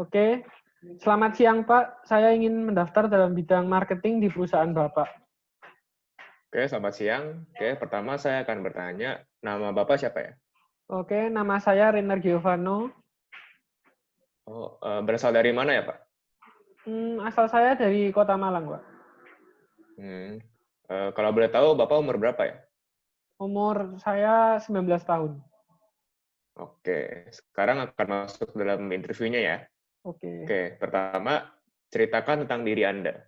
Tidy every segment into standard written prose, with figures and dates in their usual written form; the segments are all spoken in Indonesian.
Oke, selamat siang Pak. Saya ingin mendaftar dalam bidang marketing di perusahaan Bapak. Oke, selamat siang. Oke, pertama saya akan bertanya, nama Bapak siapa ya? Oke, nama saya Renar Giovanno. Oh, berasal dari mana ya, Pak? Asal saya dari Kota Malang, Pak. Hmm, kalau boleh tahu, Bapak umur berapa ya? Umur saya 19 tahun. Oke, sekarang akan masuk dalam interviewnya ya. Oke. Oke, pertama, ceritakan tentang diri Anda.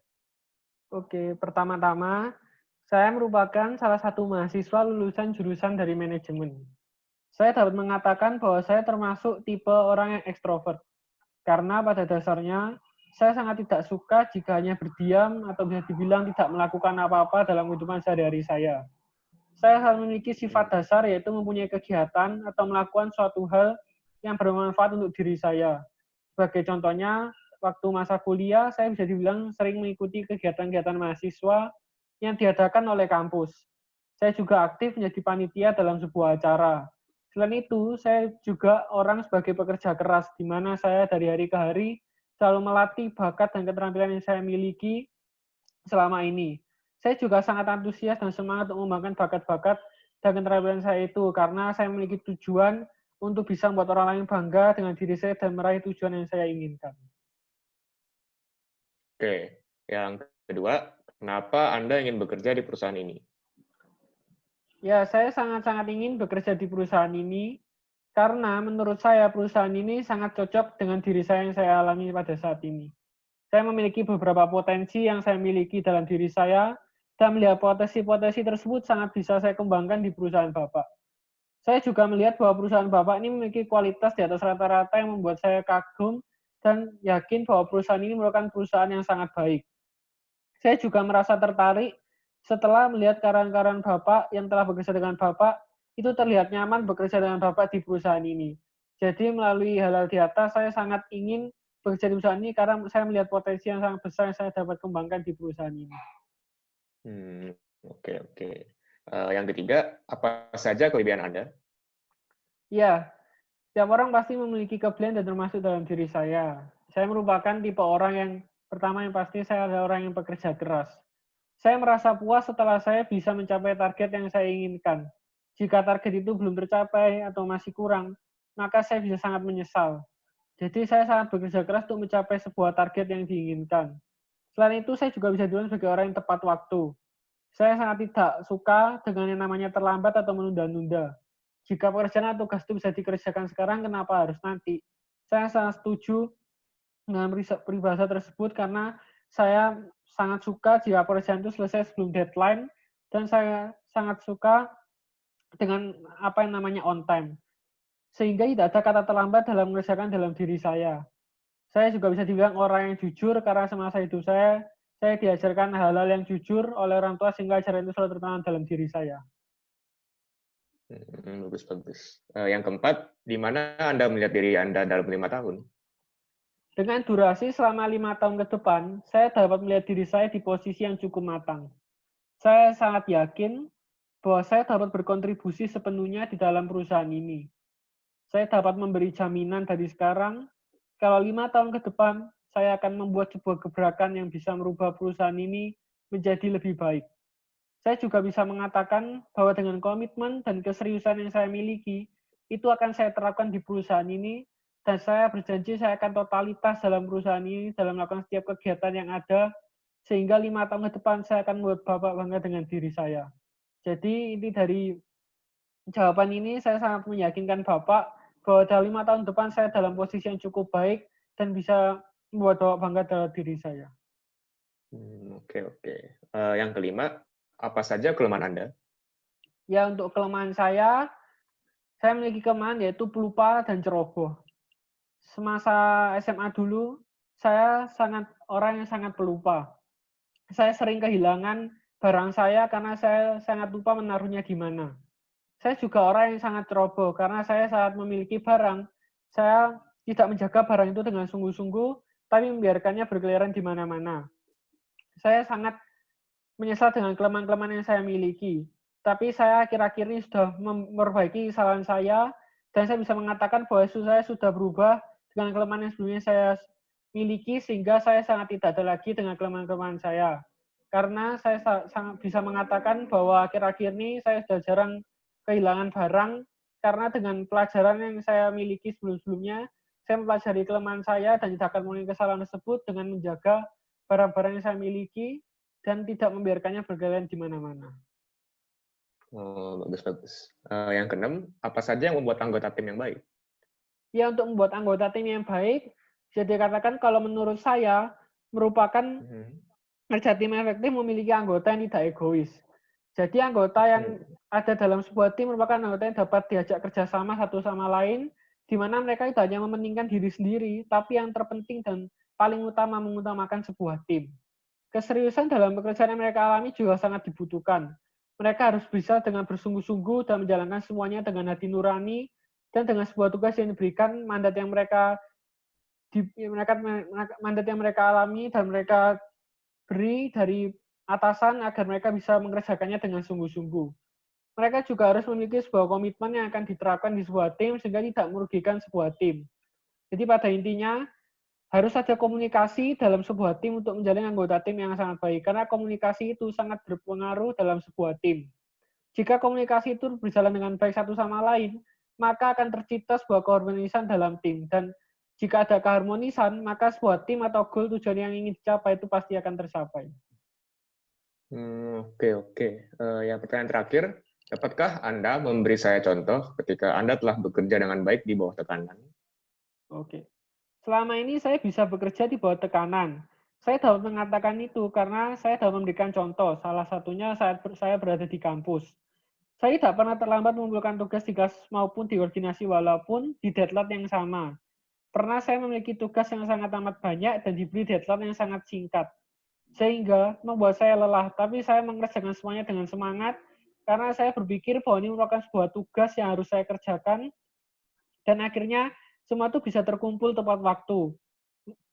Oke, pertama-tama saya merupakan salah satu mahasiswa lulusan jurusan dari manajemen. Saya dapat mengatakan bahwa saya termasuk tipe orang yang ekstrovert. Karena pada dasarnya saya sangat tidak suka jika hanya berdiam atau bisa dibilang tidak melakukan apa-apa dalam kehidupan sehari-hari saya. Saya harus memiliki sifat dasar yaitu mempunyai kegiatan atau melakukan suatu hal yang bermanfaat untuk diri saya. Sebagai contohnya, waktu masa kuliah saya bisa dibilang sering mengikuti kegiatan-kegiatan mahasiswa yang diadakan oleh kampus. Saya juga aktif menjadi panitia dalam sebuah acara. Selain itu, saya juga orang sebagai pekerja keras, di mana saya dari hari ke hari selalu melatih bakat dan keterampilan yang saya miliki selama ini. Saya juga sangat antusias dan semangat untuk mengembangkan bakat-bakat dan keterampilan saya itu, karena saya memiliki tujuan untuk bisa membuat orang lain bangga dengan diri saya dan meraih tujuan yang saya inginkan. Oke, yang kedua, kenapa Anda ingin bekerja di perusahaan ini? Ya, saya sangat-sangat ingin bekerja di perusahaan ini karena menurut saya perusahaan ini sangat cocok dengan diri saya yang saya alami pada saat ini. Saya memiliki beberapa potensi yang saya miliki dalam diri saya dan melihat potensi-potensi tersebut sangat bisa saya kembangkan di perusahaan Bapak. Saya juga melihat bahwa perusahaan Bapak ini memiliki kualitas di atas rata-rata yang membuat saya kagum dan yakin bahwa perusahaan ini merupakan perusahaan yang sangat baik. Saya juga merasa tertarik setelah melihat karyawan-karyawan Bapak yang telah bekerja dengan Bapak, itu terlihat nyaman bekerja dengan Bapak di perusahaan ini. Jadi melalui hal-hal di atas, saya sangat ingin bekerja di perusahaan ini karena saya melihat potensi yang sangat besar yang saya dapat kembangkan di perusahaan ini. Hmm, oke, oke. Yang ketiga, apa saja kelebihan Anda? Ya, setiap orang pasti memiliki kelebihan dan termasuk dalam diri saya. Saya merupakan tipe orang yang pertama yang pasti saya adalah orang yang bekerja keras. Saya merasa puas setelah saya bisa mencapai target yang saya inginkan. Jika target itu belum tercapai atau masih kurang, maka saya bisa sangat menyesal. Jadi saya sangat bekerja keras untuk mencapai sebuah target yang diinginkan. Selain itu, saya juga bisa dibilang sebagai orang yang tepat waktu. Saya sangat tidak suka dengan yang namanya terlambat atau menunda-nunda. Jika pekerjaan atau tugas itu bisa dikerjakan sekarang, kenapa harus nanti? Saya sangat setuju dengan peribahasa tersebut karena saya sangat suka jika pekerjaan itu selesai sebelum deadline dan saya sangat suka dengan apa yang namanya on time. Sehingga tidak ada kata terlambat dalam mengerjakan dalam diri saya. Saya juga bisa dibilang orang yang jujur karena semasa hidup saya diajarkan hal-hal yang jujur oleh orang tua sehingga ajaran itu selalu tertanam dalam diri saya. Bagus, bagus. Yang keempat, di mana Anda melihat diri Anda dalam 5 tahun? Dengan durasi selama 5 tahun ke depan, saya dapat melihat diri saya di posisi yang cukup matang. Saya sangat yakin bahwa saya dapat berkontribusi sepenuhnya di dalam perusahaan ini. Saya dapat memberi jaminan dari sekarang, kalau 5 tahun ke depan, saya akan membuat sebuah gebrakan yang bisa merubah perusahaan ini menjadi lebih baik. Saya juga bisa mengatakan bahwa dengan komitmen dan keseriusan yang saya miliki, itu akan saya terapkan di perusahaan ini, dan saya berjanji saya akan totalitas dalam perusahaan ini, dalam melakukan setiap kegiatan yang ada, sehingga 5 tahun ke depan saya akan membuat Bapak bangga dengan diri saya. Jadi inti dari jawaban ini saya sangat meyakinkan Bapak bahwa dalam 5 tahun depan saya dalam posisi yang cukup baik dan bisa membuat Bapak bangga dalam diri saya. Oke, oke. Yang kelima, apa saja kelemahan Anda? Ya untuk kelemahan saya memiliki kelemahan yaitu pelupa dan ceroboh. Semasa SMA dulu, saya sangat orang yang sangat pelupa. Saya sering kehilangan barang saya karena saya sangat lupa menaruhnya di mana. Saya juga orang yang sangat ceroboh karena saya saat memiliki barang, saya tidak menjaga barang itu dengan sungguh-sungguh, tapi membiarkannya berkeliaran di mana-mana. Saya sangat menyesal dengan kelemahan-kelemahan yang saya miliki. Tapi saya akhir-akhir ini sudah memperbaiki kesalahan saya Dan saya bisa mengatakan bahwa saya sudah berubah dengan kelemahan yang sebelumnya saya miliki, sehingga saya sangat tidak ada lagi dengan kelemahan-kelemahan saya. Karena saya sangat bisa mengatakan bahwa akhir-akhir ini saya sudah jarang kehilangan barang, karena dengan pelajaran yang saya miliki sebelum-sebelumnya, saya mempelajari kelemahan saya dan tidak akan mengulangi kesalahan tersebut dengan menjaga barang-barang yang saya miliki dan tidak membiarkannya berkeliaran di mana-mana. Oh, bagus. Yang keenam, apa saja yang membuat anggota tim yang baik? Ya, untuk membuat anggota tim yang baik, bisa dikatakan kalau menurut saya merupakan kerja tim yang efektif memiliki anggota yang tidak egois. Jadi anggota yang ada dalam sebuah tim merupakan anggota yang dapat diajak kerjasama satu sama lain, di mana mereka tidak hanya mementingkan diri sendiri, tapi yang terpenting dan paling utama mengutamakan sebuah tim. Keseriusan dalam pekerjaan yang mereka alami juga sangat dibutuhkan. Mereka harus bisa dengan bersungguh-sungguh dan menjalankan semuanya dengan hati nurani, dan dengan sebuah tugas yang diberikan, mandat yang mereka alami dan mereka beri dari atasan agar mereka bisa mengerjakannya dengan sungguh-sungguh. Mereka juga harus memiliki sebuah komitmen yang akan diterapkan di sebuah tim sehingga tidak merugikan sebuah tim. Jadi pada intinya harus ada komunikasi dalam sebuah tim untuk menjalin anggota tim yang sangat baik, karena komunikasi itu sangat berpengaruh dalam sebuah tim. Jika komunikasi itu berjalan dengan baik satu sama lain, maka akan tercipta sebuah keharmonisan dalam tim. Dan jika ada keharmonisan, maka sebuah tim atau goal tujuan yang ingin dicapai itu pasti akan tercapai. Oke. Yang pertanyaan terakhir, dapatkah Anda memberi saya contoh ketika Anda telah bekerja dengan baik di bawah tekanan? Oke. Selama ini saya bisa bekerja di bawah tekanan. Saya dapat mengatakan itu karena saya dapat memberikan contoh, salah satunya saat saya berada di kampus. Saya tidak pernah terlambat mengumpulkan tugas di kelas maupun di koordinasi walaupun di deadline yang sama. Pernah saya memiliki tugas yang sangat amat banyak dan diberi deadline yang sangat singkat. Sehingga membuat saya lelah, tapi saya mengerjakan semuanya dengan semangat karena saya berpikir bahwa ini merupakan sebuah tugas yang harus saya kerjakan, dan akhirnya semua itu bisa terkumpul tepat waktu.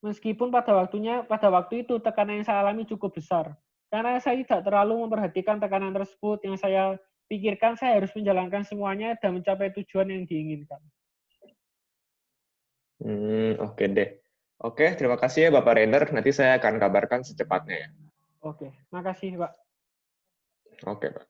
Meskipun pada waktu itu tekanan yang saya alami cukup besar. Karena saya tidak terlalu memperhatikan tekanan tersebut, yang saya pikirkan saya harus menjalankan semuanya dan mencapai tujuan yang diinginkan. Oke deh. Oke, terima kasih ya Bapak Rainer. Nanti saya akan kabarkan secepatnya ya. Oke, makasih Pak. Oke, Pak.